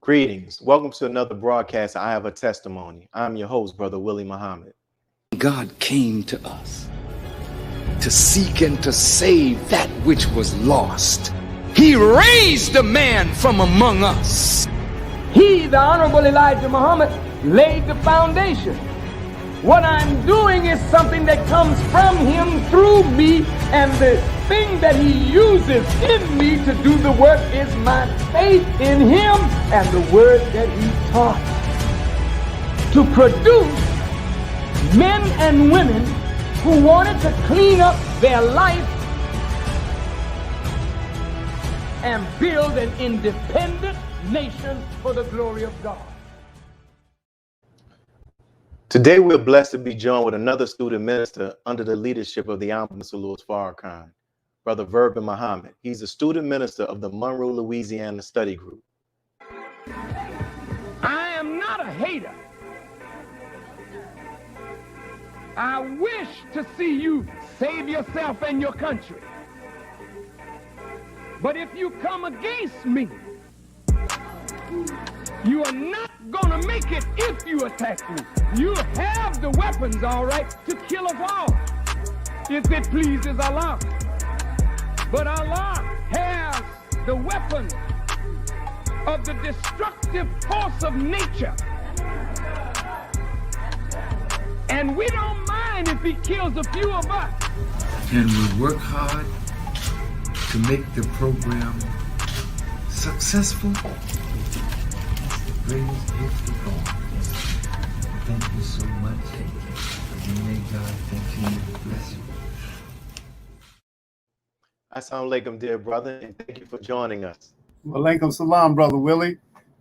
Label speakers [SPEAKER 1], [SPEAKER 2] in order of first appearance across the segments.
[SPEAKER 1] Greetings. Welcome to another broadcast. I have a testimony. I'm your host, Brother Willie Muhammad.
[SPEAKER 2] God came to us to seek and to save that which was lost. He raised a man from among us.
[SPEAKER 3] He, the Honorable Elijah Muhammad, laid the foundation. What I'm doing is something that comes from him through me, and the thing that he uses in me to do the work is my faith in him and the word that he taught. To produce men and women who wanted to clean up their life and build an independent nation for the glory of God.
[SPEAKER 1] Today, we're blessed to be joined with another student minister under the leadership of the Honorable Minister Louis Farrakhan, Brother Willie Muhammad. He's a student minister of the Monroe, Louisiana Study Group.
[SPEAKER 3] I am not a hater. I wish to see you save yourself and your country. But if you come against me, you are not gonna make it if you attack me. You have the weapons, all right, to kill us all, if it pleases Allah. But Allah has the weapon of the destructive force of nature. And we don't mind if he kills a few of us.
[SPEAKER 4] And we work hard to make the program successful. Greatest gift of all. Thank you so much. And may God continue to bless you.
[SPEAKER 1] Assalamu alaikum, dear brother, and thank you for joining us.
[SPEAKER 5] Walaikum salam, Brother Willie.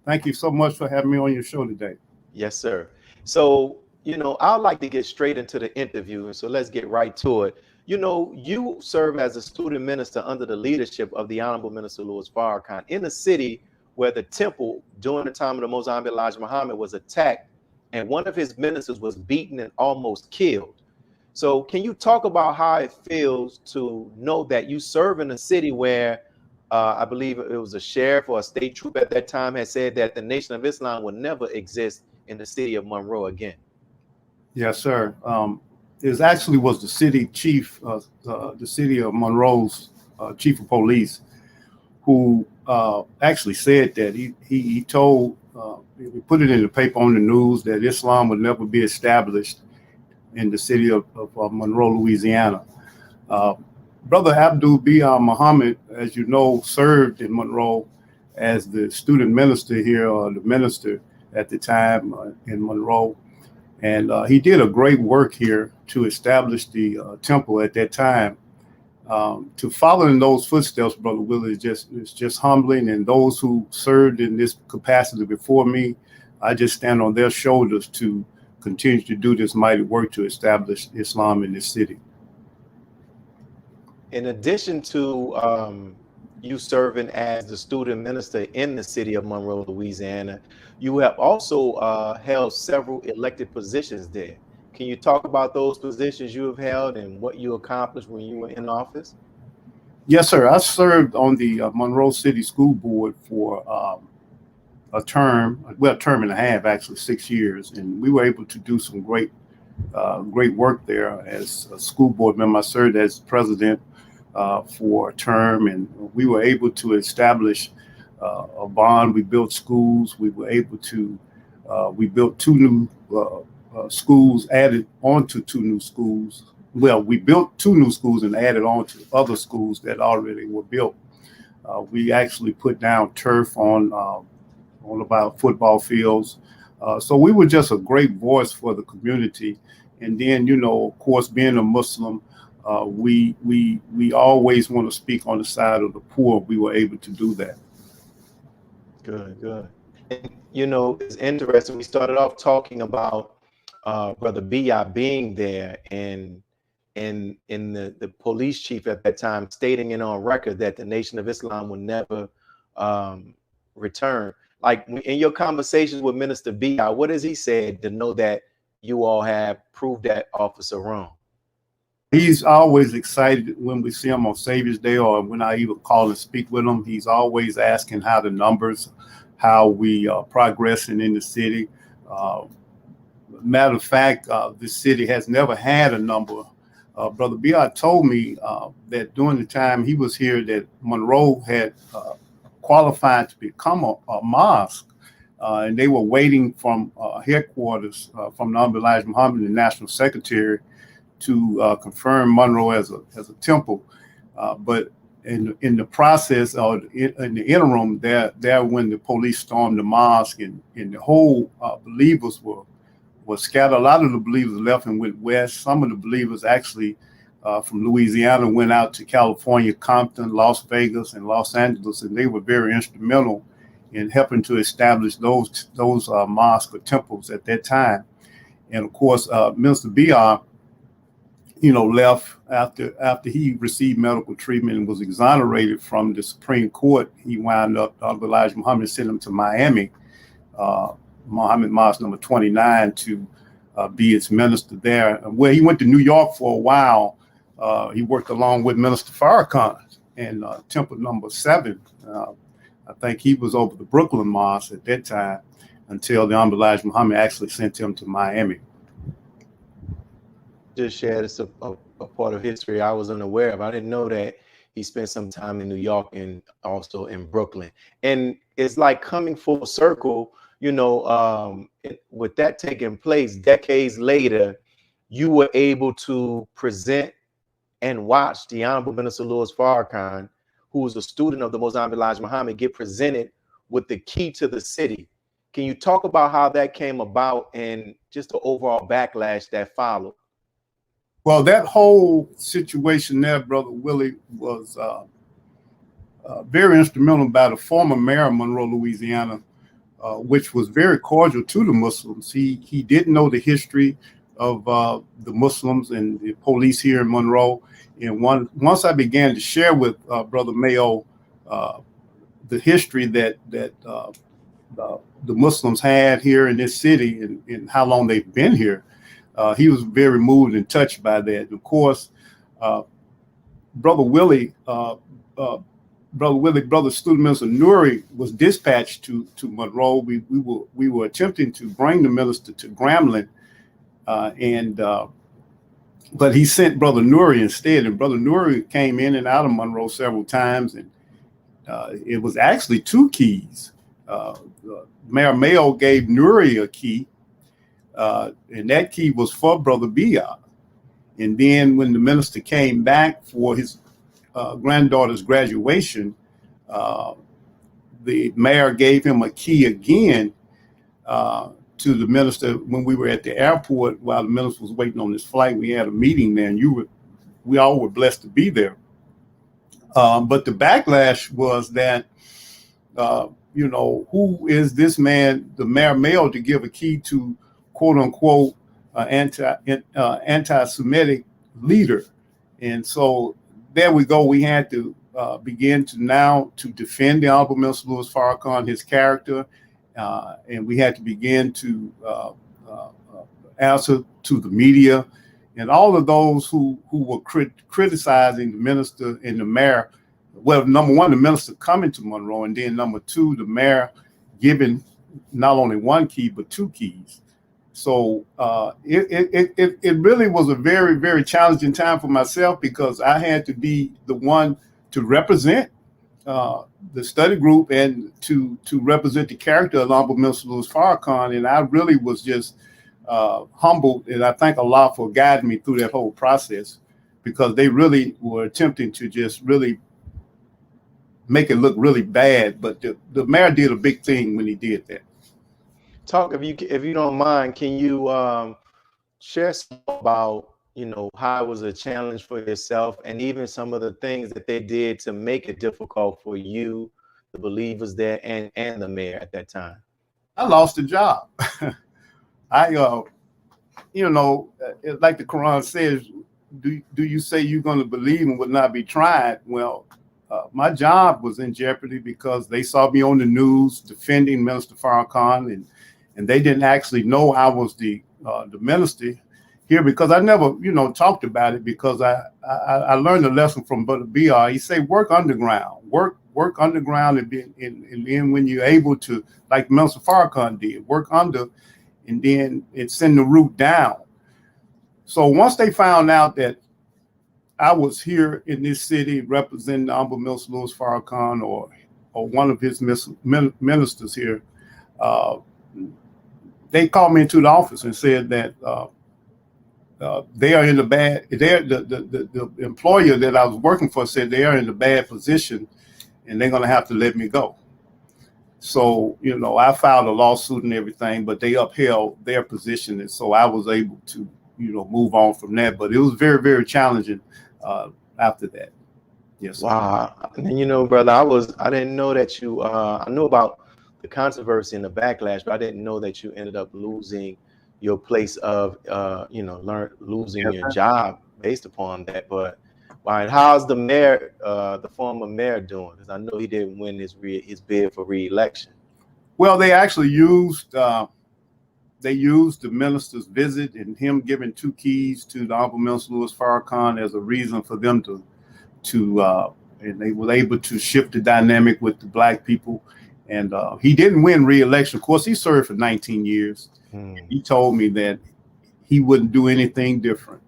[SPEAKER 5] Thank you so much for having me on your show today.
[SPEAKER 1] Yes, sir. So, I'd like to get straight into the interview, so let's get right to it. You serve as a student minister under the leadership of the Honorable Minister Louis Farrakhan in a city where the temple during the time of the Most Honorable Elijah Muhammad was attacked, and one of his ministers was beaten and almost killed. So can you talk about how it feels to know that you serve in a city where I believe it was a sheriff or a state troop at that time had said that the Nation of Islam would never exist in the city of Monroe again?
[SPEAKER 5] Yes, sir. It actually was the city chief, the city of Monroe's chief of police, who actually said that he told, he put it in the paper on the news that Islam would never be established in the city of Monroe, Louisiana. Brother Abdul Biar Muhammad, as you know, served in Monroe as the student minister here, or the minister at the time in Monroe. And he did a great work here to establish the temple at that time. To follow in those footsteps, Brother Willie, is just humbling. And those who served in this capacity before me, I just stand on their shoulders to continue to do this mighty work to establish Islam in this city.
[SPEAKER 1] In addition to you serving as the student minister in the city of Monroe, Louisiana, you have also held several elected positions there. Can you talk about those positions you have held and what you accomplished when you were in office?
[SPEAKER 5] Yes, sir. I served on the Monroe City School Board for a term and a half, actually 6 years. And we were able to do some great work there as a school board member. I served as president for a term, and we were able to establish a bond. We built schools. We were able to, we built two new schools, added on to two new schools. Well, we built two new schools and added on to other schools that already were built. We actually put down turf on about football fields. So we were just a great voice for the community. And then, of course, being a Muslim, we always want to speak on the side of the poor. We were able to do that.
[SPEAKER 1] Good. And, it's interesting. We started off talking about Brother Biar being there and the police chief at that time stating it on record that the Nation of Islam will never return. Like in your conversations with Minister Biar, what has he said to know that you all have proved that officer wrong?
[SPEAKER 5] He's always excited when we see him on Savior's Day or when I even call and speak with him. He's always asking how the numbers how we are progressing in the city. Matter of fact, the city has never had a number. Brother B.R. told me that during the time he was here that Monroe had qualified to become a mosque, and they were waiting from headquarters from the Honorable Elijah Muhammad, the National Secretary, to confirm Monroe as a temple. But in the process, or in the interim, there when the police stormed the mosque and the whole believers were scattered. A lot of the believers left and went west. Some of the believers actually from Louisiana went out to California, Compton, Las Vegas, and Los Angeles, and they were very instrumental in helping to establish those mosques or temples at that time. And of course, Minister B.R., left after he received medical treatment and was exonerated from the Supreme Court. He wound up, Elijah Muhammad sent him to Miami, Muhammad Mosque number 29, to be its minister there. Where he went to New York for a while. He worked along with Minister Farrakhan in Temple number 7. I think he was over the Brooklyn Mosque at that time until the Honorable Elijah Muhammad actually sent him to Miami.
[SPEAKER 1] Just shared a part of history I was unaware of. I didn't know that he spent some time in New York and also in Brooklyn. And it's like coming full circle, with that taking place decades later, you were able to present and watch the Honorable Minister Louis Farrakhan, who was a student of the Most Honorable Elijah Muhammad, get presented with the key to the city. Can you talk about how that came about and just the overall backlash that followed?
[SPEAKER 5] Well, that whole situation there, Brother Willie, was very instrumental by the former mayor of Monroe, Louisiana, which was very cordial to the Muslims. He didn't know the history of the Muslims and the police here in Monroe. And once I began to share with Brother Mayo the history that the Muslims had here in this city and how long they've been here, he was very moved and touched by that. Of course, Brother Student Minister Nuri was dispatched to Monroe. We were attempting to bring the minister to Grambling, but he sent Brother Nuri instead. And Brother Nuri came in and out of Monroe several times, and it was actually 2 keys. Mayor Mayo gave Nuri a key. And that key was for Brother B.R. And then when the minister came back for his granddaughter's graduation, the mayor gave him a key again to the minister when we were at the airport while the minister was waiting on his flight. We had a meeting there, and we all were blessed to be there. But the backlash was that, who is this man, the Mayor Mayo, to give a key to quote unquote anti-Semitic leader? And so there we go. We had to begin to defend the Honorable Minister Louis Farrakhan, his character, and we had to begin to answer to the media and all of those who were criticizing the minister and the mayor. Well, number one, the minister coming to Monroe, and then number 2, the mayor giving not only 1 key but 2 keys. So it really was a very, very challenging time for myself because I had to be the one to represent the study group and to represent the character of Honorable Minister Louis Farrakhan. And I really was just humbled, and I thank Allah for guiding me through that whole process, because they really were attempting to just really make it look really bad. But the mayor did a big thing when he did that.
[SPEAKER 1] Talk, if you don't mind, can you share some about how it was a challenge for yourself and even some of the things that they did to make it difficult for you, the believers there, and the mayor at that time?
[SPEAKER 5] I lost a job. Like the Quran says, do you say you're going to believe and would not be tried? Well, my job was in jeopardy because they saw me on the news defending Minister Farrakhan, and they didn't actually know I was the minister here, because I never, talked about it, because I learned a lesson from Brother B.R. He said, work underground, work work underground, and then when you're able to, like Minister Farrakhan did, work under, and then it's send the root down. So once they found out that I was here in this city representing the Honorable Minister Louis Farrakhan or one of his ministers here, they called me into the office and said that they are in the bad. The employer that I was working for said they are in a bad position, and they're going to have to let me go. So I filed a lawsuit and everything, but they upheld their position, and so I was able to move on from that. But it was very, very challenging after that. Yes.
[SPEAKER 1] Wow. And brother, I didn't know that you. I knew about the controversy and the backlash, but I didn't know that you ended up losing your place of losing your job based upon that. But how's the mayor, the former mayor, doing? Because I know he didn't win his bid for re-election.
[SPEAKER 5] Well, they actually used the minister's visit and him giving 2 keys to the Honorable Minister Louis Farrakhan as a reason for them to and they were able to shift the dynamic with the Black people. And he didn't win re-election. Of course, he served for 19 years. He told me that he wouldn't do anything different.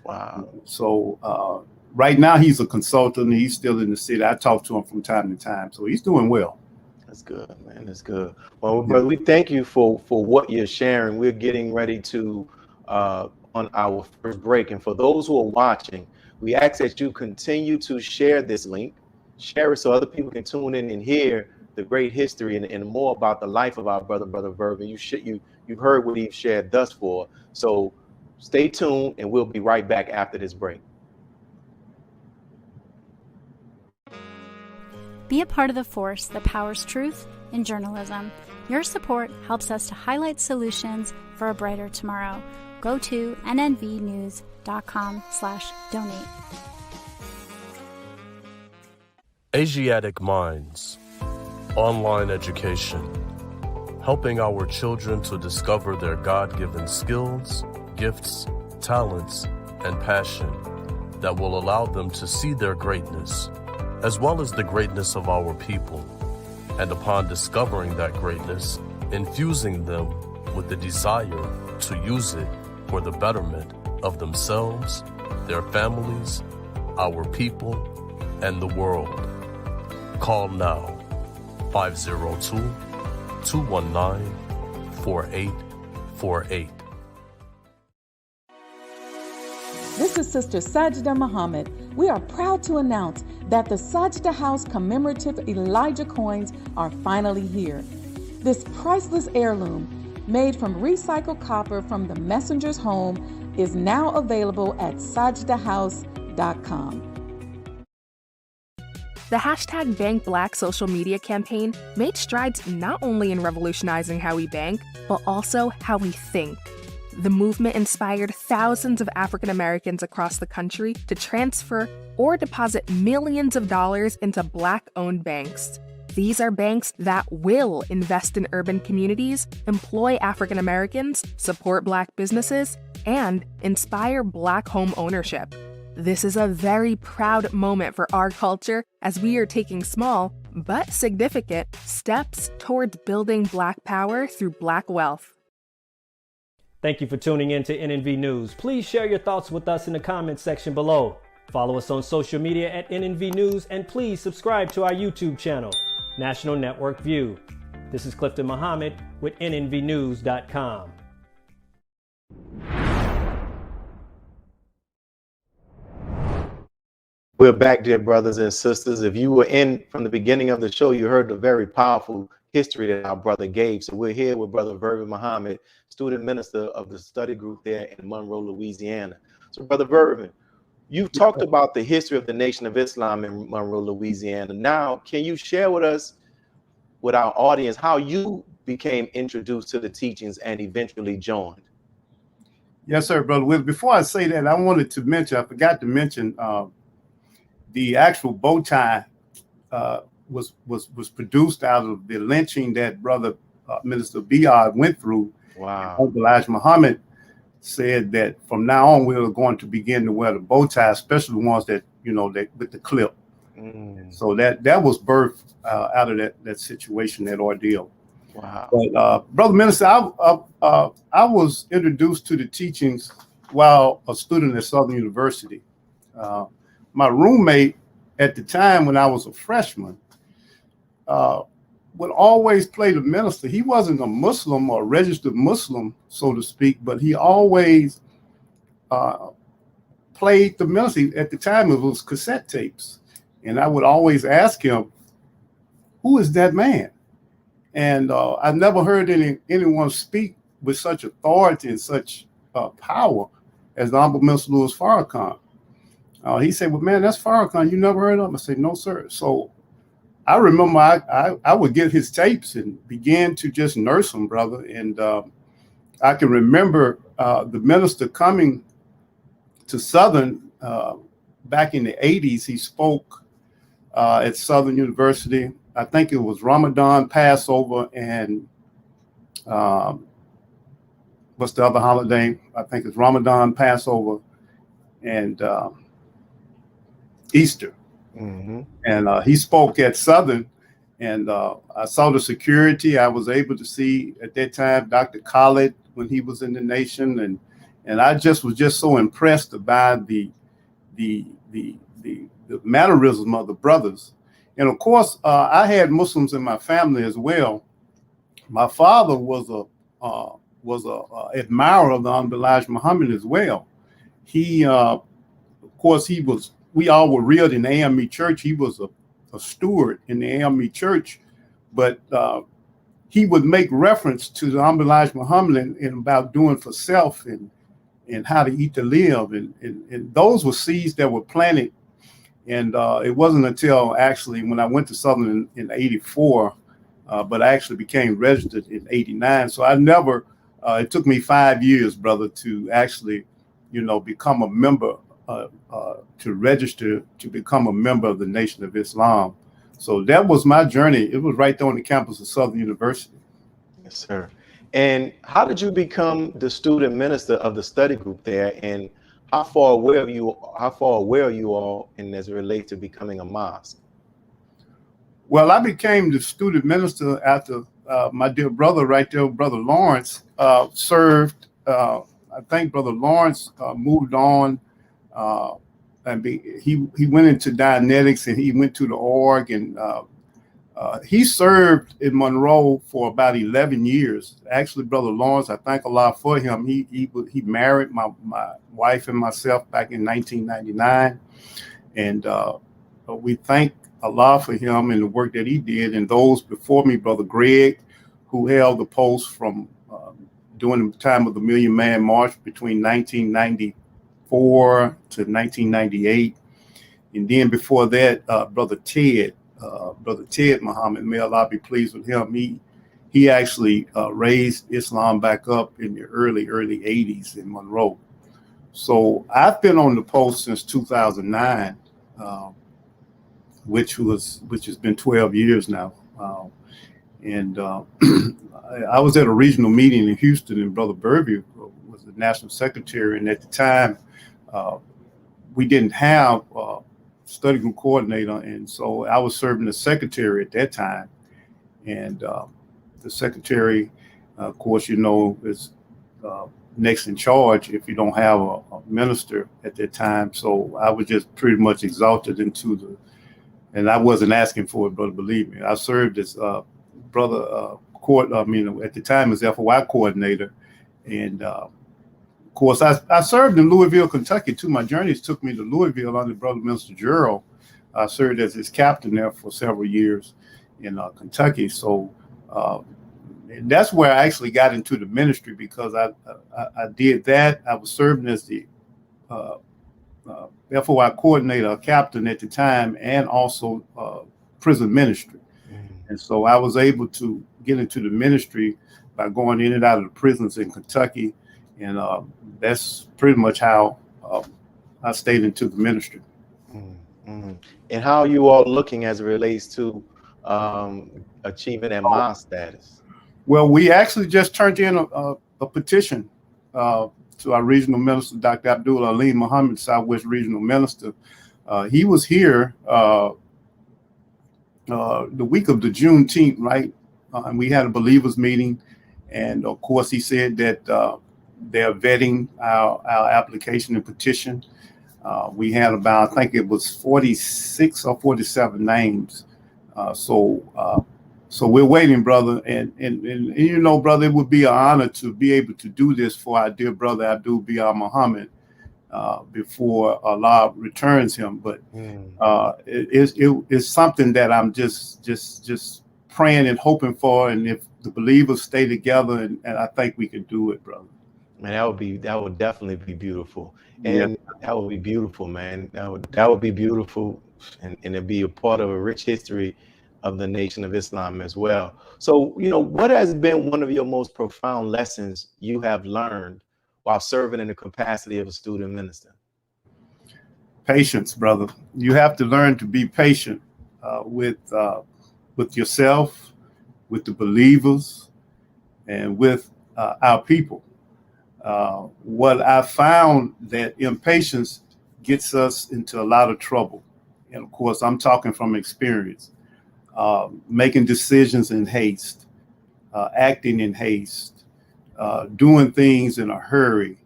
[SPEAKER 1] Wow.
[SPEAKER 5] So right now he's a consultant. He's still in the city. I talk to him from time to time. So he's doing well.
[SPEAKER 1] That's good, man. That's good. Well, brother, we thank you for what you're sharing. We're getting ready to on our first break. And for those who are watching, we ask that you continue to share this link, share it so other people can tune in and hear the great history and more about the life of our brother Verbon. You've heard what he's shared thus far. So stay tuned, and we'll be right back after this break.
[SPEAKER 6] Be a part of the force that powers truth in journalism. Your support helps us to highlight solutions for a brighter tomorrow. Go to nnvnews.com/donate.
[SPEAKER 7] Asiatic Minds. Online education. Helping our children to discover their God-given skills, gifts, talents, and passion that will allow them to see their greatness, as well as the greatness of our people. And upon discovering that greatness, infusing them with the desire to use it for the betterment of themselves, their families, our people, and the world. Call now, 502-219-4848.
[SPEAKER 8] This is Sister Sajda Muhammad. We are proud to announce that the Sajda House commemorative Elijah coins are finally here. This priceless heirloom, made from recycled copper from the messenger's home, is now available at sajdahouse.com.
[SPEAKER 9] The hashtag Bank Black social media campaign made strides not only in revolutionizing how we bank, but also how we think. The movement inspired thousands of African Americans across the country to transfer or deposit millions of dollars into Black-owned banks. These are banks that will invest in urban communities, employ African Americans, support Black businesses, and inspire Black home ownership. This is a very proud moment for our culture as we are taking small, but significant, steps towards building Black power through Black wealth.
[SPEAKER 10] Thank you for tuning in to NNV News. Please share your thoughts with us in the comments section below. Follow us on social media at NNV News, and please subscribe to our YouTube channel, National Network View. This is Clifton Muhammad with nnvnews.com.
[SPEAKER 1] We're back, dear brothers and sisters. If you were in from the beginning of the show, you heard the very powerful history that our brother gave. So we're here with Brother Willie Muhammad, student minister of the study group there in Monroe, Louisiana. So Brother Verbon, you've talked about the history of the Nation of Islam in Monroe, Louisiana. Now, can you share with us, with our audience, how you became introduced to the teachings and eventually joined?
[SPEAKER 5] Yes, sir, Brother Will. Before I say that, I wanted to mention, I forgot to mention, the actual bow tie was produced out of the lynching that Brother Minister Biard went through.
[SPEAKER 1] Wow.
[SPEAKER 5] Elijah Muhammad said that from now on, we are going to begin to wear the bow tie, especially the ones that, that with the clip. So that was birthed out of that situation, that ordeal.
[SPEAKER 1] Wow.
[SPEAKER 5] But Brother Minister, I was introduced to the teachings while a student at Southern University. My roommate at the time, when I was a freshman, would always play the minister. He wasn't a Muslim or a registered Muslim, so to speak, but he always played the minister. At the time, it was cassette tapes. And I would always ask him, who is that man? And I never heard anyone speak with such authority and such power as the Honorable Minister Louis Farrakhan. He said, well, man, that's Farrakhan. You never heard of him? I said, no, sir. So I remember I would get his tapes and began to just nurse them, brother. And I can remember the minister coming to Southern back in the 80s. He spoke at Southern University. I think it was Ramadan, Passover, and what's the other holiday? I think it's Ramadan, Passover, and Easter. And he spoke at Southern, and I saw the security. I was able to see at that time Dr. Khaled when he was in the nation, and I was so impressed by the mannerism of the brothers. And of course, I had Muslims in my family as well. My father was a admirer of the Honorable Elijah Muhammad as well. He, of course, we all were reared in the AME church. He was a steward in the AME church, but he would make reference to the Honorable Elijah Muhammad and about doing for self and how to eat to live. And those were seeds that were planted. And it wasn't until actually when I went to Southern in 84, but I actually became registered in 89. So I never, it took me 5 years, brother, to actually, become a member, to register to become a member of the Nation of Islam. So that was my journey. It was right there on the campus of Southern University.
[SPEAKER 1] Yes, sir. And how did you become the student minister of the study group there? And how far aware are you all in as it relates to becoming a mosque?
[SPEAKER 5] Well, I became the student minister after my dear brother right there, Brother Lawrence, served. I think Brother Lawrence moved on, and he went into Dianetics, and he went to the org, and he served in Monroe for about 11 years. Actually, Brother Lawrence, I thank Allah for him. He married my wife and myself back in 1999, and we thank Allah for him and the work that he did. And those before me, Brother Greg, who held the post from during the time of the Million Man March between 1994 to 1998, and then before that, Brother Ted Muhammad, may Allah be pleased with him. He actually raised Islam back up in the early 80s in Monroe. So I've been on the post since 2009, which has been 12 years now. And I was at a regional meeting in Houston, and Brother Burvey was the national secretary. And at the time, we didn't have study group coordinator, and so I was serving as secretary at that time. And the secretary, of course, is next in charge if you don't have a minister at that time. So I was just pretty much exalted into and I wasn't asking for it, brother, believe me. I served as at the time as FOI coordinator, and of course, I served in Louisville, Kentucky too. My journeys took me to Louisville under Brother Minister Gerald. I served as his captain there for several years in Kentucky. So and that's where I actually got into the ministry, because I did that. I was serving as the FOI coordinator, captain at the time, and also prison ministry. And so I was able to get into the ministry by going in and out of the prisons in Kentucky. And that's pretty much how I stayed into the ministry.
[SPEAKER 1] Mm-hmm. And how are you all looking as it relates to achieving that mosque status?
[SPEAKER 5] Well, we actually just turned in a petition to our regional minister, Dr. Abdul Alim Muhammad, Southwest Regional Minister. He was here the week of the Juneteenth, right? And we had a believers meeting, and of course he said that they're vetting our application and petition. We had about, I think it was 46 or 47 names. So we're waiting, brother. And you know, brother, it would be an honor to be able to do this for our dear brother Abdul Biar Muhammad before Allah returns him. But it's something that I'm just praying and hoping for. And if the believers stay together, and I think we can do it, brother.
[SPEAKER 1] Man, that would definitely be beautiful. And that would be beautiful, man. That would be beautiful, and it'd be a part of a rich history of the Nation of Islam as well. So, you know, what has been one of your most profound lessons you have learned while serving in the capacity of a student minister?
[SPEAKER 5] Patience, brother. You have to learn to be patient with yourself, with the believers, and with our people. What I found that impatience gets us into a lot of trouble. And of course, I'm talking from experience. Making decisions in haste, acting in haste, doing things in a hurry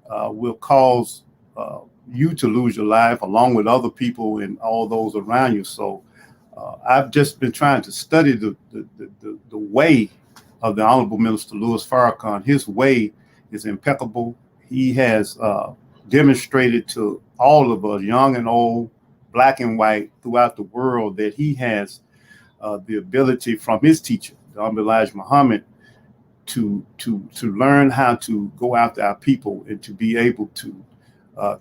[SPEAKER 5] will cause you to lose your life along with other people and all those around you. So I've just been trying to study the way of the Honorable Minister Louis Farrakhan. His way is impeccable. He has demonstrated to all of us, young and old, black and white, throughout the world, that he has the ability from his teacher, the Honorable Elijah Muhammad, to learn how to go after our people and to be able to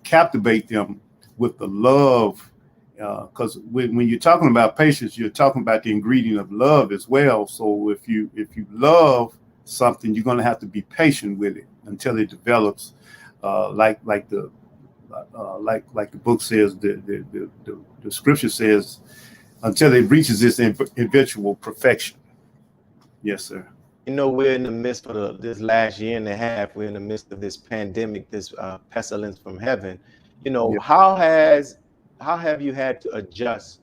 [SPEAKER 5] captivate them with the love. Because when you're talking about patience, you're talking about the ingredient of love as well. So if you love something, you're going to have to be patient with it until it develops, like the book says, the scripture says, until it reaches its eventual perfection. Yes, sir.
[SPEAKER 1] You know, we're in the midst of this last year and a half. We're in the midst of this pandemic, this pestilence from heaven. You know, how have you had to adjust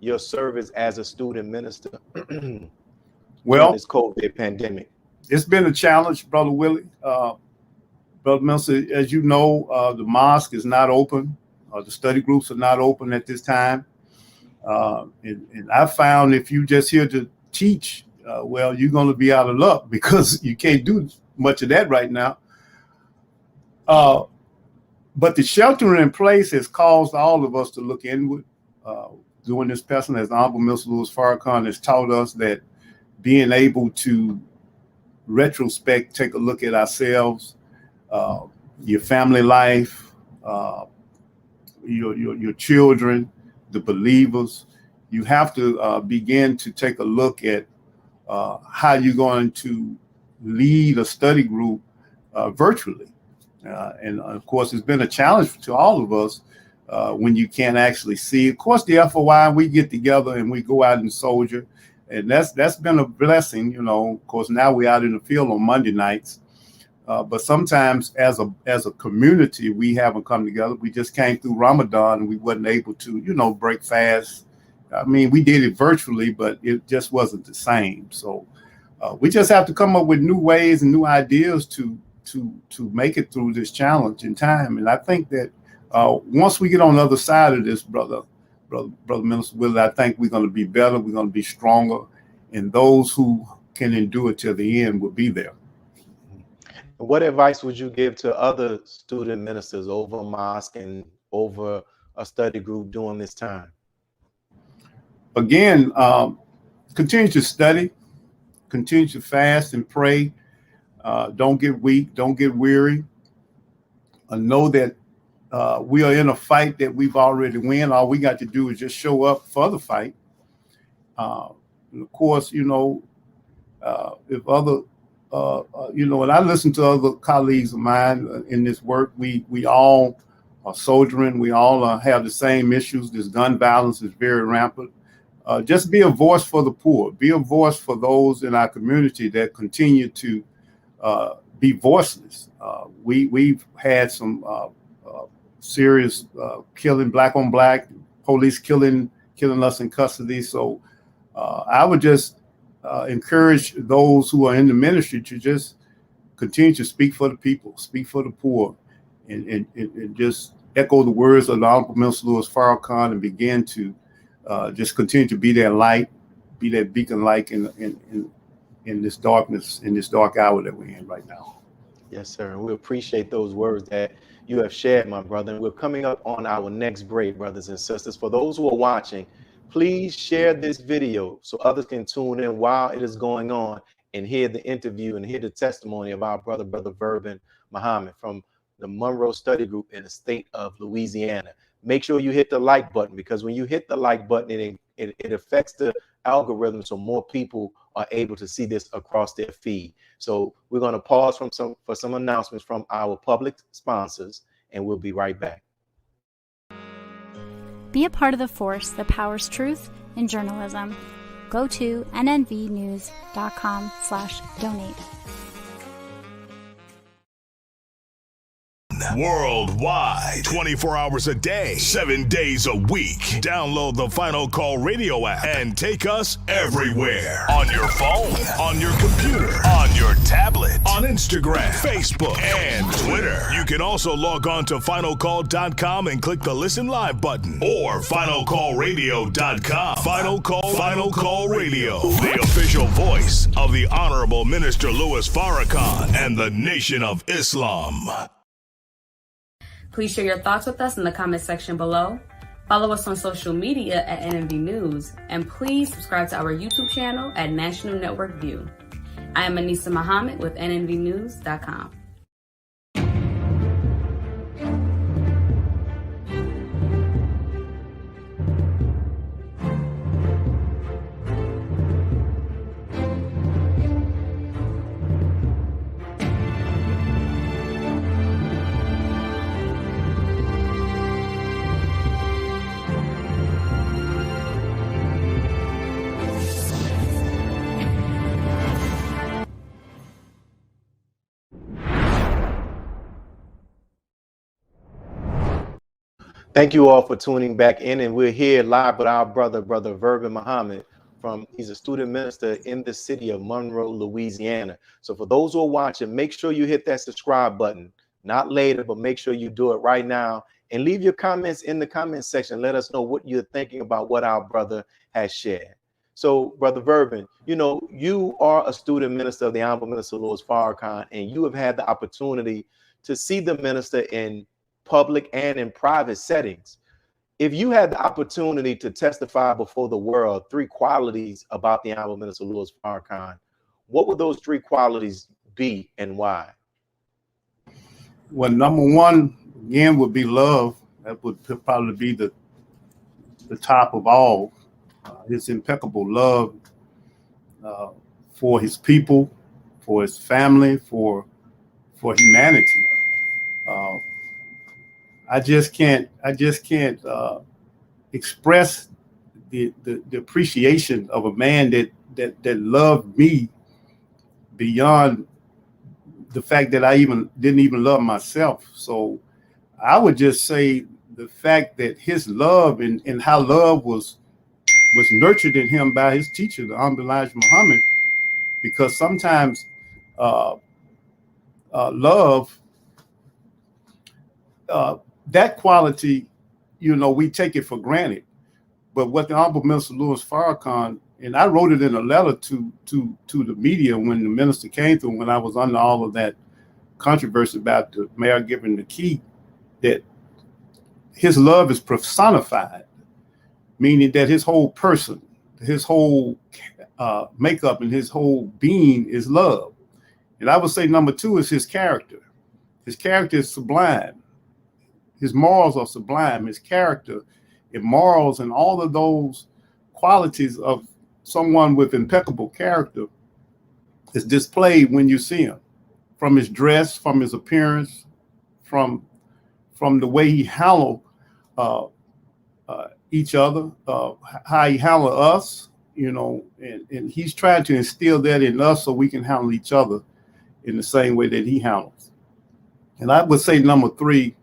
[SPEAKER 1] your service as a student minister during this COVID pandemic?
[SPEAKER 5] It's been a challenge, Brother Willie. Brother Minister, as you know, the mosque is not open. The study groups are not open at this time. And I found if you just here to teach, well, you're going to be out of luck because you can't do much of that right now. But the sheltering in place has caused all of us to look inward. During this pestilence, as the Honorable Minister Louis Farrakhan has taught us that being able to retrospect, take a look at ourselves, your family life, your children, the believers, you have to begin to take a look at how you're going to lead a study group virtually. And of course, it's been a challenge to all of us when you can't actually see. Of course, the FOI, we get together and we go out and soldier. And that's been a blessing, you know. Of course, now we're out in the field on Monday nights. But sometimes as a community, we haven't come together. We just came through Ramadan and we wasn't able to, you know, break fast. I mean, we did it virtually, but it just wasn't the same. So we just have to come up with new ways and new ideas to make it through this challenge in time. And I think that once we get on the other side of this, brother Minister Willie, I think we're going to be better. We're going to be stronger. And those who can endure it till the end will be there.
[SPEAKER 1] What advice would you give to other student ministers over a mosque and over a study group during this time?
[SPEAKER 5] Again, continue to study, continue to fast and pray. Don't get weak, don't get weary. Know that we are in a fight that we've already won. All we got to do is just show up for the fight. And of course, you know, if other you know, when I listen to other colleagues of mine in this work, we all are soldiering. We all have the same issues. This gun violence is very rampant. Just be a voice for the poor. Be a voice for those in our community that continue to be voiceless. We've had some serious killing, black on black, police killing us in custody. So I would just encourage those who are in the ministry to just continue to speak for the people, speak for the poor, and just echo the words of the Honorable Minister Louis Farrakhan and begin to just continue to be that light, be that beacon light in this darkness, in this dark hour that we're in right now.
[SPEAKER 1] Yes, sir. And we appreciate those words that you have shared, my brother. And we're coming up on our next break, brothers and sisters. For those who are watching, please share this video so others can tune in while it is going on and hear the interview and hear the testimony of our brother Verbon Muhammad from the Monroe Study Group in the state of Louisiana. Make sure you hit the like button, because when you hit the like button, it affects the algorithm so more people are able to see this across their feed. So we're going to pause for some announcements from our public sponsors, and we'll be right back.
[SPEAKER 6] Be a part of the force that powers truth in journalism. Go to nnvnews.com/donate.
[SPEAKER 11] Worldwide, 24 hours a day, 7 days a week. Download the Final Call Radio app and take us everywhere. On your phone, on your computer, on your tablet, on Instagram, Facebook, and Twitter. You can also log on to finalcall.com and click the Listen Live button, or finalcallradio.com. Final Call Radio, the official voice of the Honorable Minister Louis Farrakhan and the Nation of Islam.
[SPEAKER 12] Please share your thoughts with us in the comment section below. Follow us on social media at NNV News, and please subscribe to our YouTube channel at National Network View. I am Anissa Muhammad with nnvnews.com.
[SPEAKER 1] Thank you all for tuning back in, and we're here live with our brother Verbon Muhammad. He's a student minister in the city of Monroe, Louisiana. So for those who are watching, make sure you hit that subscribe button, not later, but make sure you do it right now, and leave your comments in the comment section. Let us know what you're thinking about what our brother has shared. So brother Verbon, you are a student minister of the Honorable Minister Louis Farrakhan, and you have had the opportunity to see the minister in public and in private settings. If you had the opportunity to testify before the world 3 qualities about the Honorable Minister Louis Farrakhan, what would those 3 qualities be and why?
[SPEAKER 5] Well, number one, again, would be love. That would probably be the top of all. His impeccable love for his people, for his family, for humanity. I just can't express the appreciation of a man that loved me beyond the fact that I didn't even love myself. So I would just say the fact that his love and how love was nurtured in him by his teacher, the Honorable Elijah Muhammad, because sometimes love, that quality, we take it for granted. But what the Honorable Minister Louis Farrakhan, and I wrote it in a letter to the media when the minister came through, when I was under all of that controversy about the mayor giving the key, that his love is personified, meaning that his whole person, his whole makeup and his whole being is love. And I would say number 2 is his character. His character is sublime. His morals are sublime. His character and morals and all of those qualities of someone with impeccable character is displayed when you see him, from his dress, from his appearance, from the way he handled each other, how he handled us, and he's trying to instill that in us so we can handle each other in the same way that he handles. And I would say number 3,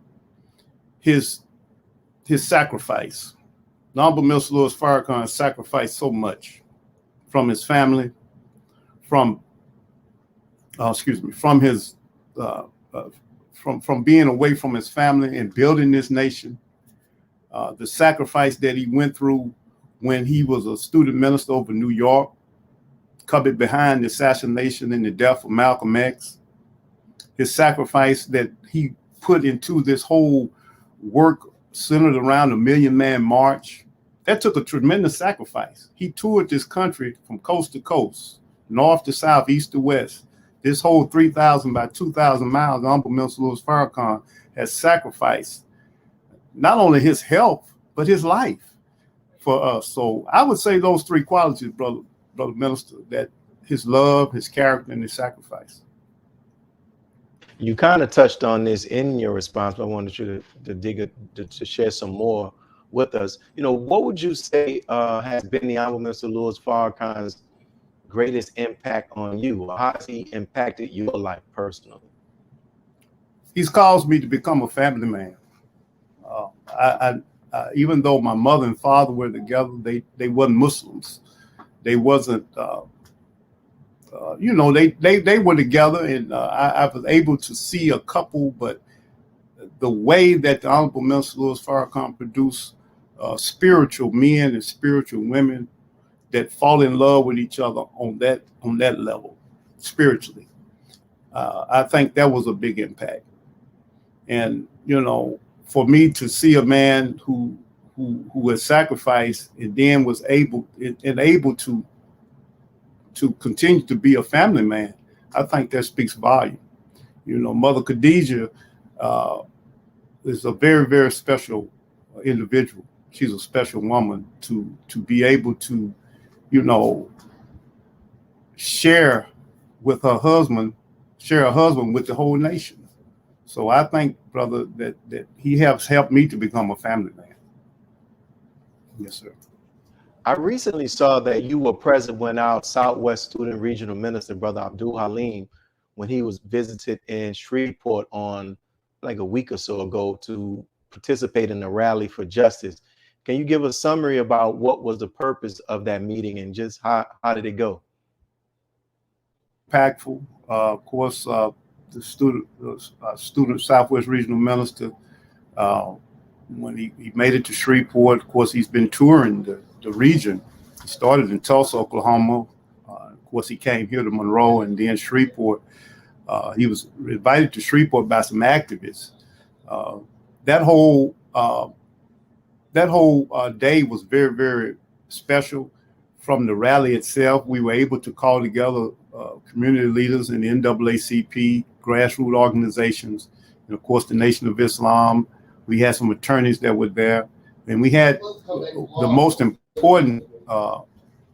[SPEAKER 5] his sacrifice. The Honorable Minister Louis Farrakhan sacrificed so much. from his family, from from his from being away from his family and building this nation. The sacrifice that he went through when he was a student minister over New York, covered behind the assassination and the death of Malcolm X. His sacrifice that he put into this whole work centered around the Million Man March. That took a tremendous sacrifice. He toured this country from coast to coast, north to south, east to west. This whole 3,000 by 2,000 miles, Honorable Minister Louis Farrakhan has sacrificed not only his health, but his life for us. So I would say those three qualities, brother minister, that his love, his character, and his sacrifice.
[SPEAKER 1] You kind of touched on this in your response, but I wanted you to share some more with us. You know, what would you say has been the Honorable Minister Louis Farrakhan's greatest impact on you? How has he impacted your life personally?
[SPEAKER 5] He's caused me to become a family man. Even though my mother and father were together, they weren't Muslims. They wasn't, they were together, and I was able to see a couple, but the way that the Honorable Minister Louis Farrakhan produced spiritual men and spiritual women that fall in love with each other on that level, spiritually. I think that was a big impact. And, you know, for me to see a man who was sacrificed and then was able to continue to be a family man, I think that speaks volume. You know, Mother Khadijah is a very, very special individual. She's a special woman to be able to, you know, share her husband with the whole nation. So I think, brother, that he has helped me to become a family man. Yes, sir.
[SPEAKER 1] I recently saw that you were present when our Southwest Student Regional Minister, Brother Abdul Halim, when he was visited in Shreveport on like a week or so ago to participate in the Rally for Justice. Can you give a summary about what was the purpose of that meeting and just how did it go?
[SPEAKER 5] Impactful. Of course, the student Southwest Regional Minister, when he made it to Shreveport, of course, he's been touring the region. He started in Tulsa, Oklahoma. Of course, he came here to Monroe and then Shreveport. He was invited to Shreveport by some activists. That whole day was very, very special. From the rally itself, we were able to call together community leaders in the NAACP, grassroots organizations, and of course the Nation of Islam. We had some attorneys that were there, and we had the most important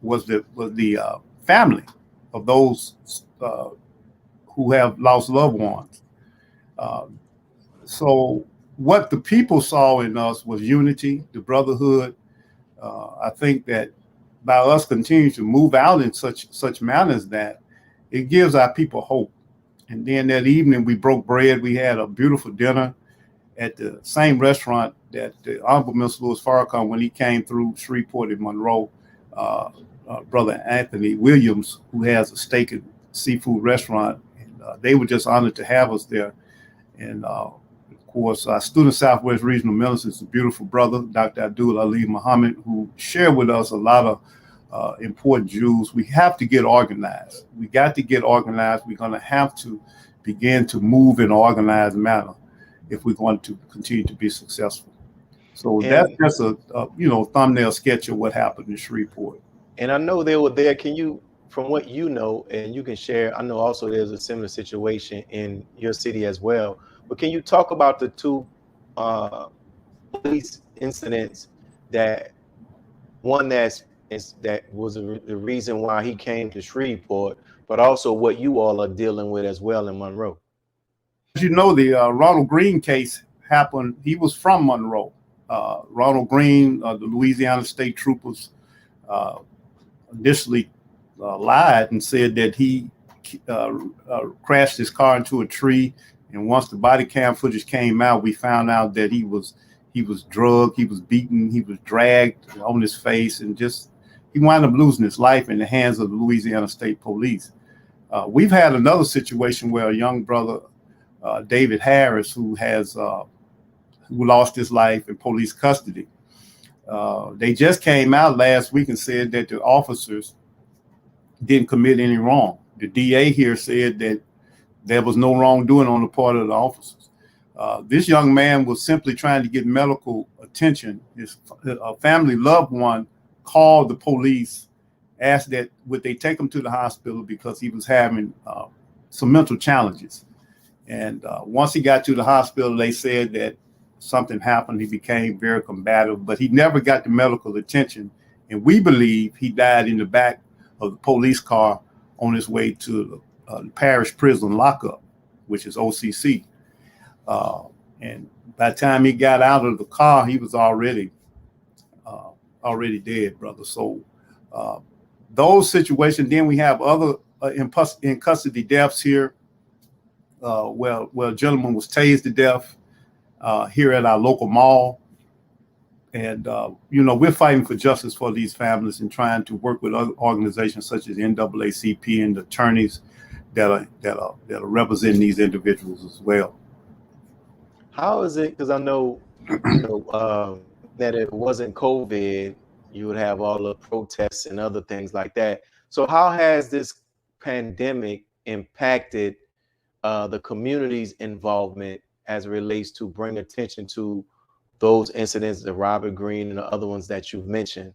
[SPEAKER 5] was the family of those who have lost loved ones. So what the people saw in us was unity, the brotherhood. I think that by us continuing to move out in such manners that it gives our people hope. And then that evening we broke bread. We had a beautiful dinner at the same restaurant that the Honorable Minister Louis Farrakhan, when he came through Shreveport and Monroe, Brother Anthony Williams, who has a steak and seafood restaurant, and they were just honored to have us there. And of course, our student Southwest Regional Minister is a beautiful brother, Dr. Willie Muhammad, who shared with us a lot of important Jews. We have to get organized. We got to get organized. We're going to have to begin to move in an organized manner if we're going to continue to be successful. So that's just a thumbnail sketch of what happened in Shreveport.
[SPEAKER 1] And I know they were there. Can you, from what you know, and you can share, I know also there's a similar situation in your city as well, but can you talk about the two police incidents, that one that was the reason why he came to Shreveport, but also what you all are dealing with as well in Monroe?
[SPEAKER 5] As you know, the Ronald Green case happened. He was from Monroe. Ronald Green, the Louisiana State Troopers initially lied and said that he crashed his car into a tree. And once the body cam footage came out, we found out that he was drugged, he was beaten, he was dragged on his face, and just he wound up losing his life in the hands of the Louisiana State Police. We've had another situation where a young brother, David Harris, who lost his life in police custody. They just came out last week and said that the officers didn't commit any wrong. The DA here said that there was no wrongdoing on the part of the officers. This young man was simply trying to get medical attention. His family loved one called the police, asked that would they take him to the hospital because he was having some mental challenges. And once he got to the hospital, they said that something happened. He became very combative, but he never got the medical attention. And we believe he died in the back of the police car on his way to the parish prison lockup, which is OCC. And by the time he got out of the car, he was already dead, brother. So those situations. Then we have other in custody deaths here. Where a gentleman was tased to death here at our local mall. And, we're fighting for justice for these families and trying to work with other organizations such as NAACP and attorneys that are representing these individuals as well.
[SPEAKER 1] How is it? Because I know, that if it wasn't COVID, you would have all the protests and other things like that. So how has this pandemic impacted the community's involvement as it relates to bring attention to those incidents, the Robert Greene and the other ones that you've mentioned?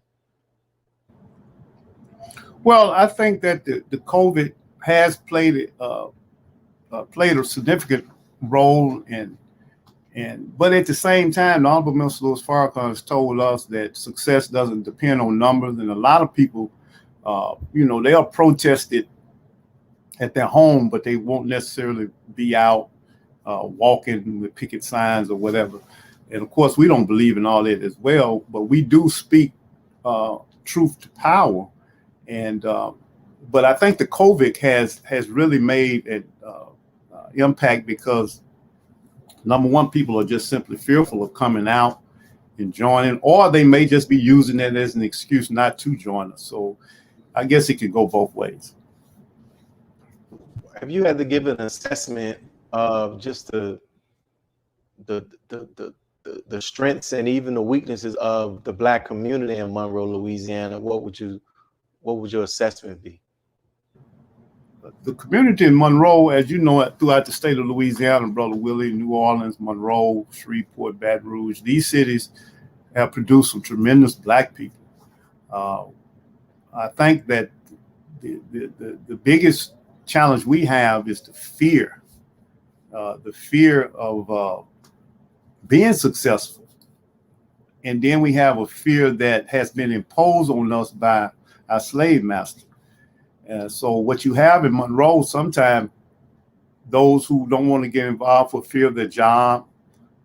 [SPEAKER 5] Well, I think that the COVID has played a significant role but at the same time, the Honorable Minister Louis Farrakhan has told us that success doesn't depend on numbers, and a lot of people, they'll protest it at their home, but they won't necessarily be out walking with picket signs or whatever. And of course, we don't believe in all that as well, but we do speak truth to power. And but I think the COVID has really made an impact because, number one, people are just simply fearful of coming out and joining, or they may just be using it as an excuse not to join us. So I guess it could go both ways.
[SPEAKER 1] Have you had to give an assessment of just the strengths and even the weaknesses of the Black community in Monroe, Louisiana? What would your assessment be?
[SPEAKER 5] The community in Monroe, as you know, throughout the state of Louisiana, Brother Willie, New Orleans, Monroe, Shreveport, Baton Rouge, these cities have produced some tremendous Black people. I think that the biggest challenge we have is the fear of being successful. And then we have a fear that has been imposed on us by our slave master. So what you have in Monroe, sometimes those who don't want to get involved for fear of their job,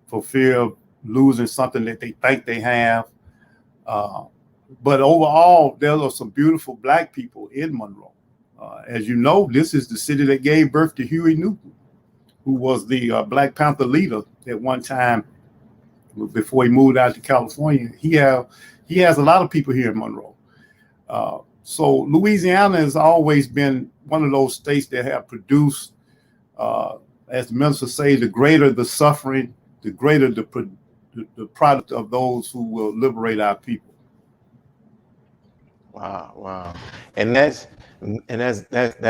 [SPEAKER 5] for fear of losing something that they think they have. But overall, there are some beautiful Black people in Monroe. As you know, this is the city that gave birth to Huey Newton, who was the Black Panther leader at one time before he moved out to California. He has a lot of people here in Monroe. So Louisiana has always been one of those states that have produced, as the minister say, the greater the suffering, the greater the product of those who will liberate our people.
[SPEAKER 1] Wow. And that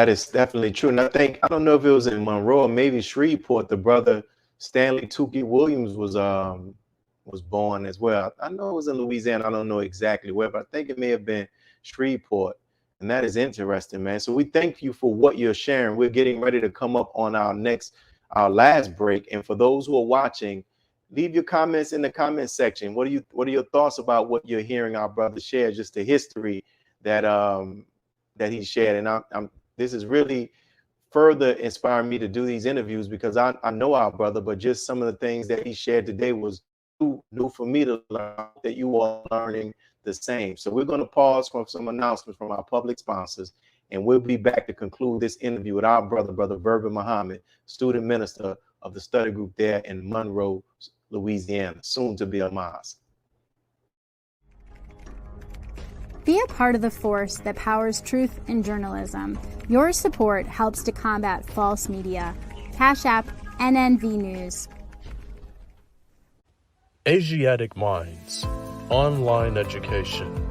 [SPEAKER 1] is definitely true. And I don't know if it was in Monroe or maybe Shreveport, the brother Stanley Tukey Williams was born as well. I know it was in Louisiana. I don't know exactly where, but I think it may have been Shreveport. And that is interesting, man. So we thank you for what you're sharing. We're getting ready to come up on our last break. And for those who are watching, leave your comments in the comment section. What are your thoughts about what you're hearing our brother share, just the history that he shared? And this is really further inspiring me to do these interviews because I know our brother, but just some of the things that he shared today was new for me to learn, that you are learning the same. So we're going to pause for some announcements from our public sponsors, and we'll be back to conclude this interview with our brother Verbon Muhammad, student minister of the study group there in Monroe, Louisiana, soon to be a mosque.
[SPEAKER 6] Be a part of the force that powers truth in journalism. Your support helps to combat false media. Cash App NNV News.
[SPEAKER 7] Asiatic Minds, online education,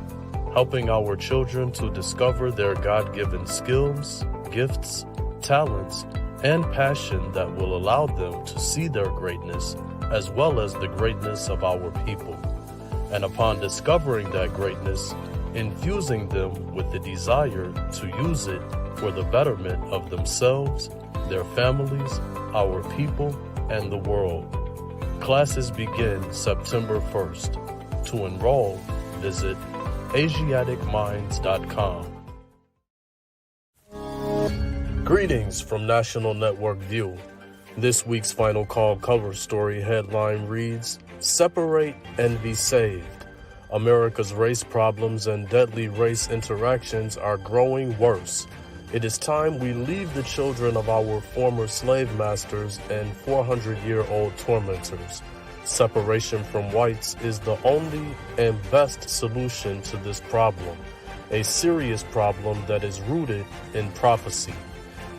[SPEAKER 7] helping our children to discover their God-given skills, gifts, talents, and passion that will allow them to see their greatness as well as the greatness of our people. And upon discovering that greatness, infusing them with the desire to use it for the betterment of themselves, their families, our people, and the world. Classes begin September 1st. To enroll, visit AsiaticMinds.com. Greetings from National Network View. This week's Final Call cover story headline reads, "Separate and Be Saved. America's race problems and deadly race interactions are growing worse. It is time we leave the children of our former slave masters and 400-year-old tormentors. Separation from whites is the only and best solution to this problem, a serious problem that is rooted in prophecy."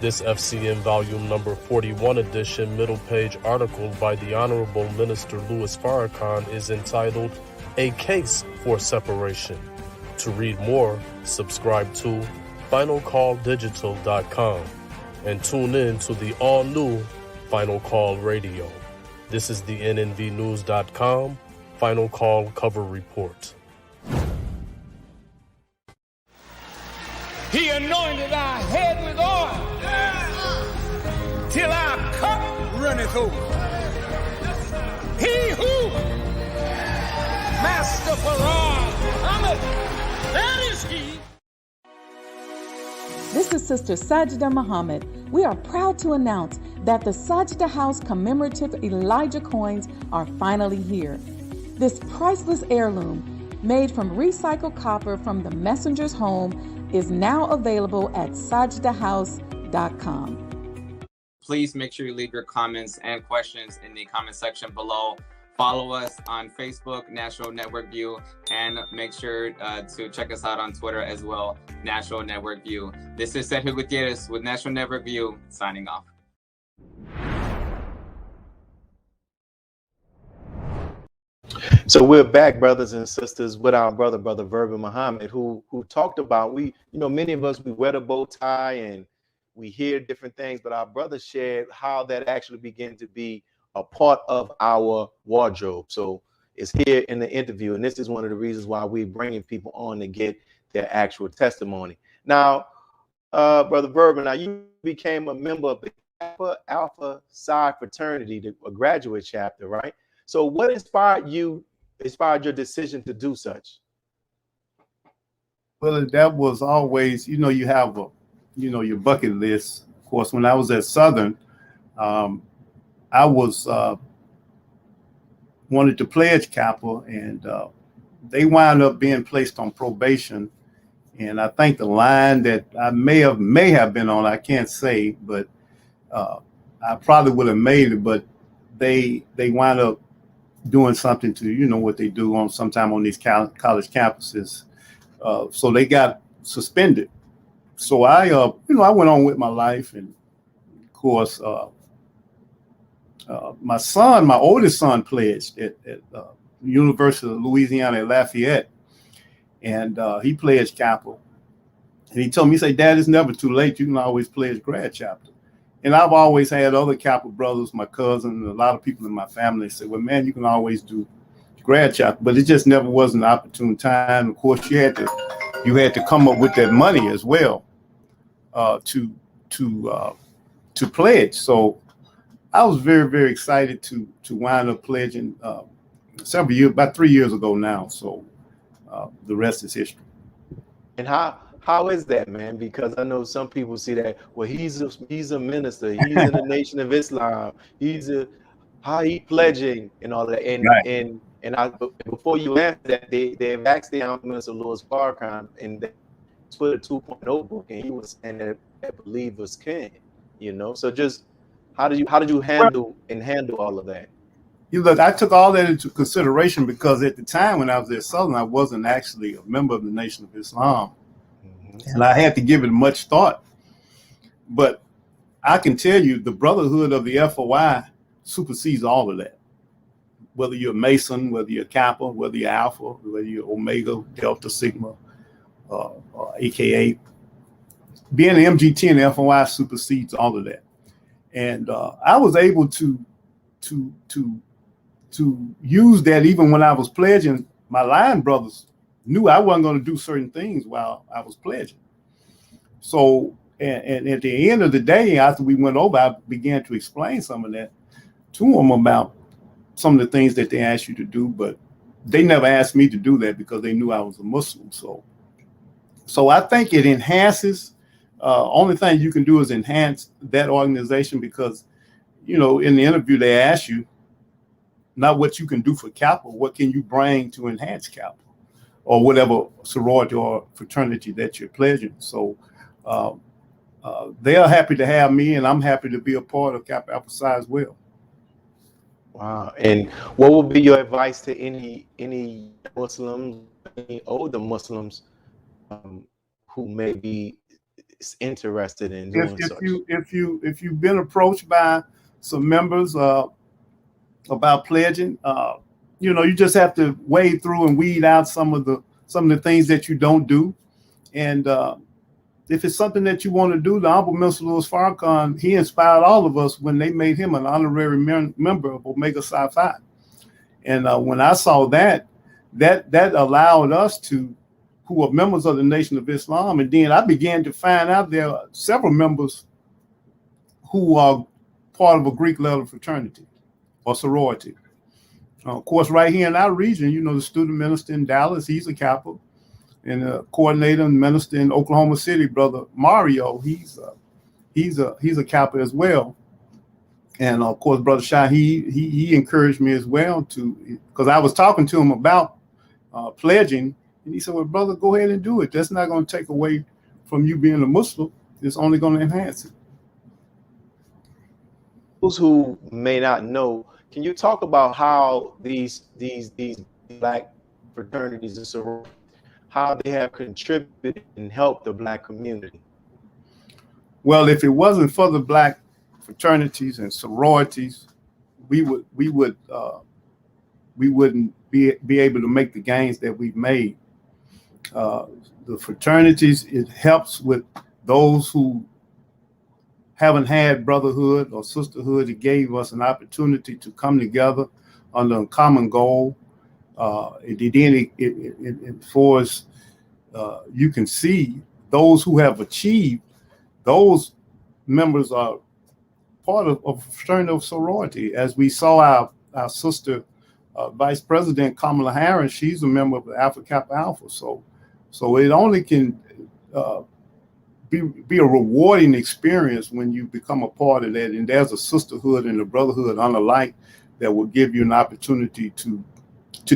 [SPEAKER 7] This FCN Volume Number 41 edition middle page article by the Honorable Minister Louis Farrakhan is entitled, "A Case for Separation." To read more, subscribe to FinalCallDigital.com and tune in to the all-new Final Call Radio. This is the NNVNews.com Final Call Cover Report.
[SPEAKER 3] He anointed our head with oil till our cup runneth over. He who, Master Farrakhan, Muhammad, that is he.
[SPEAKER 8] This is Sister Sajda Muhammad. We are proud to announce that the Sajda House commemorative Elijah coins are finally here. This priceless heirloom, made from recycled copper from the messenger's home, is now available at sajdahouse.com.
[SPEAKER 13] Please make sure you leave your comments and questions in the comment section below. Follow us on Facebook, National Network View, and make sure to check us out on Twitter as well, National Network View. This is Sergio Gutierrez with National Network View, signing off.
[SPEAKER 1] So we're back, brothers and sisters, with our brother Verbon Muhammad, who talked about, many of us, we wear the bow tie and we hear different things, but our brother shared how that actually began to be a part of our wardrobe. So it's here in the interview, and this is one of the reasons why we're bringing people on to get their actual testimony. Now, Brother Verbon, now you became a member of the Kappa Alpha Psi fraternity, a graduate chapter, right? So what inspired your decision to do such?
[SPEAKER 5] Well, that was always, you have your bucket list. Of course, when I was at Southern, I was wanted to pledge Kappa, and they wound up being placed on probation. And I think the line that I may have been on, I can't say, but I probably would have made it. But they wound up doing something to what they do on sometime on these college campuses. So they got suspended. So I went on with my life, and of course, my oldest son pledged at University of Louisiana at Lafayette, and he pledged Kappa. And he told me, he said, "Dad, it's never too late. You can always pledge grad chapter." And I've always had other Kappa brothers, my cousin, a lot of people in my family say, "Well, man, you can always do grad chapter," but it just never was an opportune time. Of course, you had to come up with that money as well to pledge. So I was very, very excited to wind up pledging several years, about 3 years ago now. So the rest is history.
[SPEAKER 1] And how is that, man? Because I know some people see that, well, he's a minister, he's in the Nation of Islam, how he pledging and all that. And right. and I, before you answer that, they've asked the Honorable Minister Louis Farrakhan in the Twitter 2.0 book, and he was saying that believers can, So just how did you handle all of that?
[SPEAKER 5] You look, I took all that into consideration because at the time when I was at Southern, I wasn't actually a member of the Nation of Islam. And I had to give it much thought. But I can tell you the brotherhood of the FOI supersedes all of that. Whether you're a Mason, whether you're Kappa, whether you're Alpha, whether you're Omega, Delta, Sigma, AKA, being an MGT and FOI supersedes all of that. And I was able to use that even when I was pledging. My line brothers knew I wasn't going to do certain things while I was pledging. So, and at the end of the day, after we went over, I began to explain some of that to them about some of the things that they asked you to do, but they never asked me to do that because they knew I was a Muslim. So I think it enhances. Only thing you can do is enhance that organization because, you know, in the interview they ask you not what you can do for Kappa, what can you bring to enhance Kappa, or whatever sorority or fraternity that you're pledging. So they are happy to have me, and I'm happy to be a part of Kappa Alpha Psi as well.
[SPEAKER 1] Wow. And what would be your advice to any Muslims, any older Muslims who may be interested in doing such?
[SPEAKER 5] If you've been approached by some members about pledging, you know, you just have to wade through and weed out some of the things that you don't do. And if it's something that you want to do, the Honorable Minister Louis Farrakhan, he inspired all of us when they made him an honorary member of Omega Psi Phi. And when I saw that allowed us to, who are members of the Nation of Islam, and then I began to find out there are several members who are part of a Greek letter fraternity or sorority. Of course, right here in our region, you know, the student minister in Dallas, he's a Kappa. And the coordinator and minister in Oklahoma City, brother Mario, he's a Kappa as well. And of course, brother Shah, he encouraged me as well because I was talking to him about pledging, and he said, "Well, brother, go ahead and do it. That's not going to take away from you being a Muslim. It's only going to enhance it."
[SPEAKER 1] Those who may not know, can you talk about how these black fraternities and sororities, how they have contributed and helped the black community?
[SPEAKER 5] Well, if it wasn't for the black fraternities and sororities, we wouldn't be able to make the gains that we've made. The fraternities, it helps with those who haven't had brotherhood or sisterhood. It gave us an opportunity to come together under a common goal. For us, you can see those who have achieved, those members are part of a fraternity of sorority. As we saw our sister, Vice President Kamala Harris, she's a member of the Alpha Kappa Alpha. So it only can be a rewarding experience when you become a part of that. And there's a sisterhood and a brotherhood unalike that will give you an opportunity to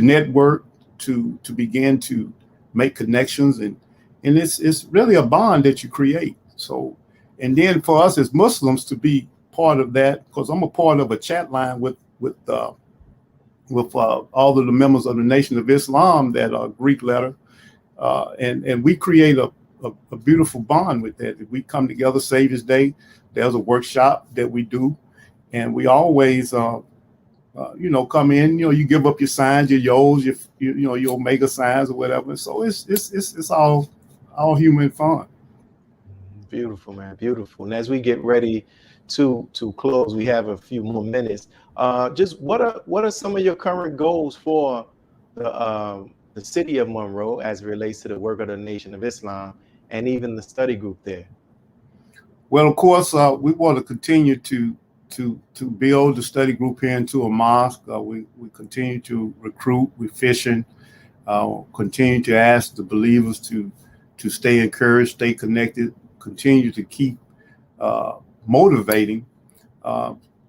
[SPEAKER 5] network, to begin to make connections, and it's really a bond that you create. So, and then for us as Muslims to be part of that, because I'm a part of a chat line with all of the members of the Nation of Islam that are Greek letter, and we create a beautiful bond with that. If we come together, Savior's Day, there's a workshop that we do, and we always come in, you give up your signs, your yo's, your omega signs or whatever. So it's all human fun.
[SPEAKER 1] Beautiful, man, beautiful. And as we get ready to close, we have a few more minutes. Just what are some of your current goals for the city of Monroe as it relates to the work of the Nation of Islam and even the study group there?
[SPEAKER 5] Well, of course, we want to continue to build the study group here into a mosque. We continue to recruit, we're fishing, continue to ask the believers to stay encouraged, stay connected, continue to keep motivating.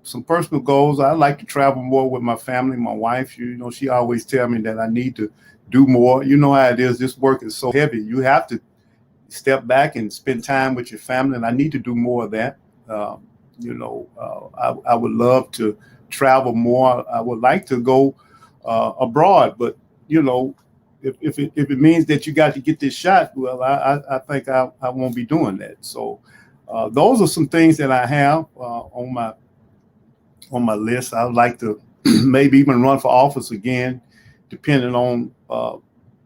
[SPEAKER 5] Some personal goals, I like to travel more with my family. My wife, she always tell me that I need to do more. You know how it is, this work is so heavy. You have to step back and spend time with your family, and I need to do more of that. I would love to travel more. I would like to go abroad, but you know, if it means that you got to get this shot, well, I think I won't be doing that. So those are some things that I have on my list. I'd like to maybe even run for office again, depending on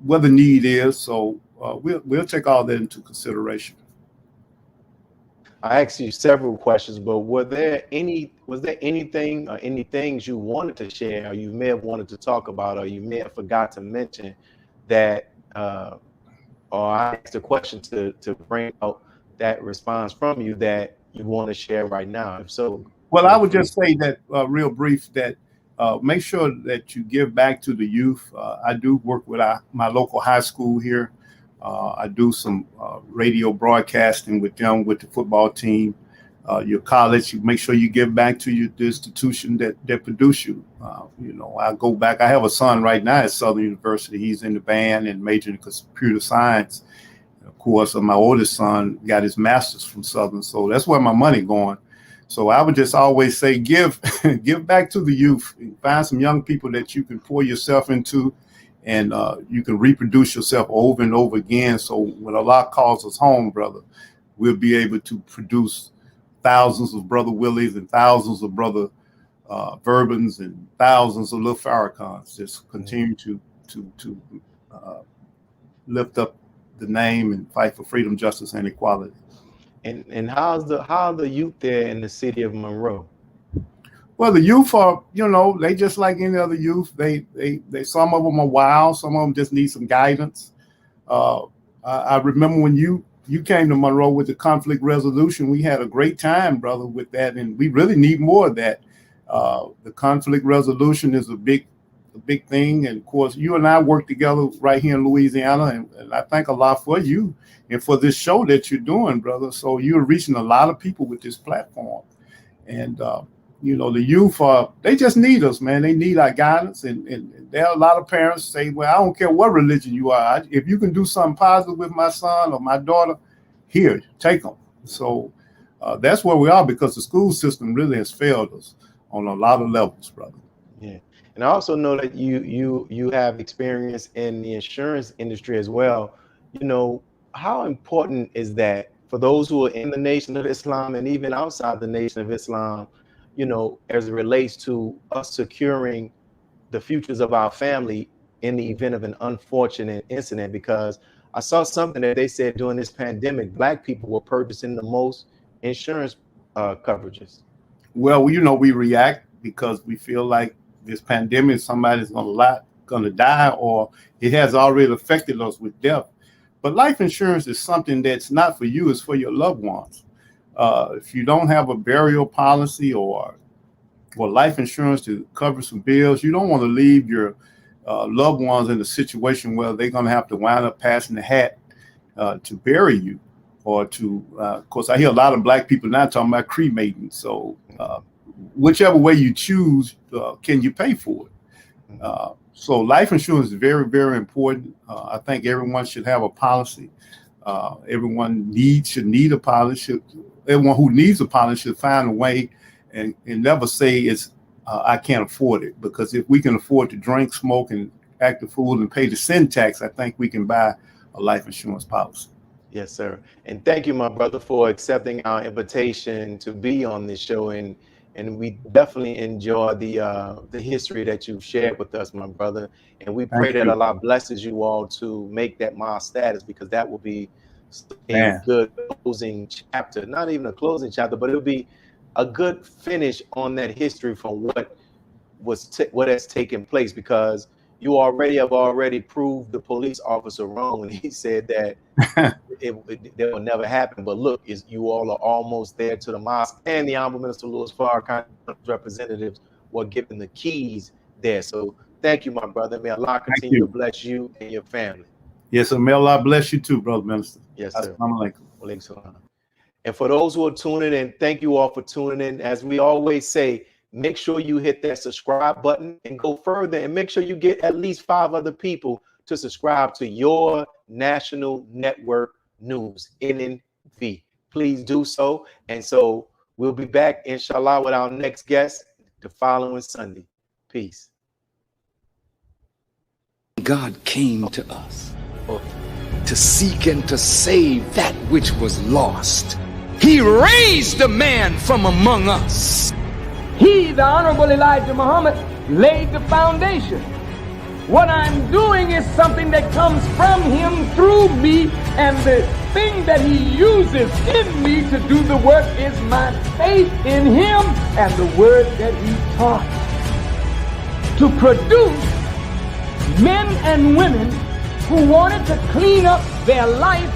[SPEAKER 5] what the need is. So we'll take all that into consideration.
[SPEAKER 1] I asked you several questions, but was there anything or any things you wanted to share, or you may have wanted to talk about, or you may have forgot to mention that, or I asked a question to bring out that response from you that you want to share right now? If so,
[SPEAKER 5] well, I would just say that real brief that make sure that you give back to the youth. I do work with my local high school here. I do some radio broadcasting with them, with the football team. Your college, you make sure you give back to the institution that produced you. You know, I go back. I have a son right now at Southern University. He's in the band and majoring in computer science. Of course, my oldest son got his master's from Southern, so that's where my money going. So I would just always say, give back to the youth. Find some young people that you can pour yourself into, and you can reproduce yourself over and over again. So when Allah calls us home, brother, we'll be able to produce thousands of Brother Willies and thousands of Brother Verbons and thousands of little Farrakhans. Just continue to lift up the name and fight for freedom, justice, and equality.
[SPEAKER 1] And how are the youth there in the city of Monroe?
[SPEAKER 5] Well, the youth are, you know, they just like any other youth. They some of them are wild. Some of them just need some guidance. I remember when you came to Monroe with the conflict resolution. We had a great time, brother, with that, and we really need more of that. The conflict resolution is a big thing, and of course, you and I work together right here in Louisiana, and I thank Allah for you and for this show that you're doing, brother. So you're reaching a lot of people with this platform, and you know, the youth they just need us, man. They need our guidance, and there are a lot of parents say, well, I don't care what religion you are. If you can do something positive with my son or my daughter, here, take them. So that's where we are, because the school system really has failed us on a lot of levels, brother.
[SPEAKER 1] Yeah. And I also know that you have experience in the insurance industry as well. You know, how important is that for those who are in the Nation of Islam and even outside the Nation of Islam, you know, as it relates to us securing the futures of our family in the event of an unfortunate incident? Because I saw something that they said during this pandemic, Black people were purchasing the most insurance coverages.
[SPEAKER 5] Well, you know, we react because we feel like this pandemic, somebody's going to die, or it has already affected us with death. But life insurance is something that's not for you, it's for your loved ones. If you don't have a burial policy or life insurance to cover some bills, you don't want to leave your loved ones in a situation where they're going to have to wind up passing the hat to bury you, or to, of course, I hear a lot of Black people now talking about cremating. So whichever way you choose, can you pay for it? So life insurance is very, very important. I think everyone should have a policy. Everyone should need a policy. Everyone who needs a policy should find a way and never say it's I can't afford it. Because if we can afford to drink, smoke, and act a fool and pay the sin tax, I think we can buy a life insurance policy.
[SPEAKER 1] Yes, sir. And thank you, my brother, for accepting our invitation to be on this show. And we definitely enjoy the history that you've shared with us, my brother. And we pray that Allah blesses you all to make that mild status, because that will be a good closing chapter. Not even a closing chapter, but it'll be a good finish on that history from what has taken place, because you already proved the police officer wrong when he said that that will never happen. But look, you all are almost there to the mosque, and the Honorable Minister Louis Farrakhan representatives were given the keys there. So thank you, my brother. May Allah continue to bless you and your family.
[SPEAKER 5] Yes, sir. May Allah bless you too, brother minister.
[SPEAKER 1] Yes, sir.
[SPEAKER 5] Assalamu alaikum.
[SPEAKER 1] And for those who are tuning in, thank you all for tuning in. As we always say, make sure you hit that subscribe button and go further, and make sure you get at least 5 other people to subscribe to your national network news, NNV. Please do so. And so we'll be back, inshallah, with our next guest, the following Sunday. Peace.
[SPEAKER 2] God came to us to seek and to save that which was lost. He raised a man from among us.
[SPEAKER 3] He, the Honorable Elijah Muhammad, laid the foundation. What I'm doing is something that comes from him through me, and the thing that he uses in me to do the work is my faith in him and the word that he taught. To produce men and women who wanted to clean up their life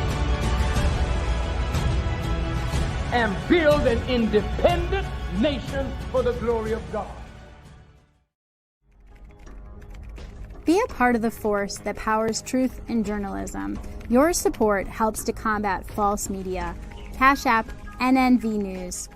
[SPEAKER 3] and build an independent nation for the glory of God.
[SPEAKER 6] Be a part of the force that powers truth in journalism. Your support helps to combat false media. Cash App NNV News.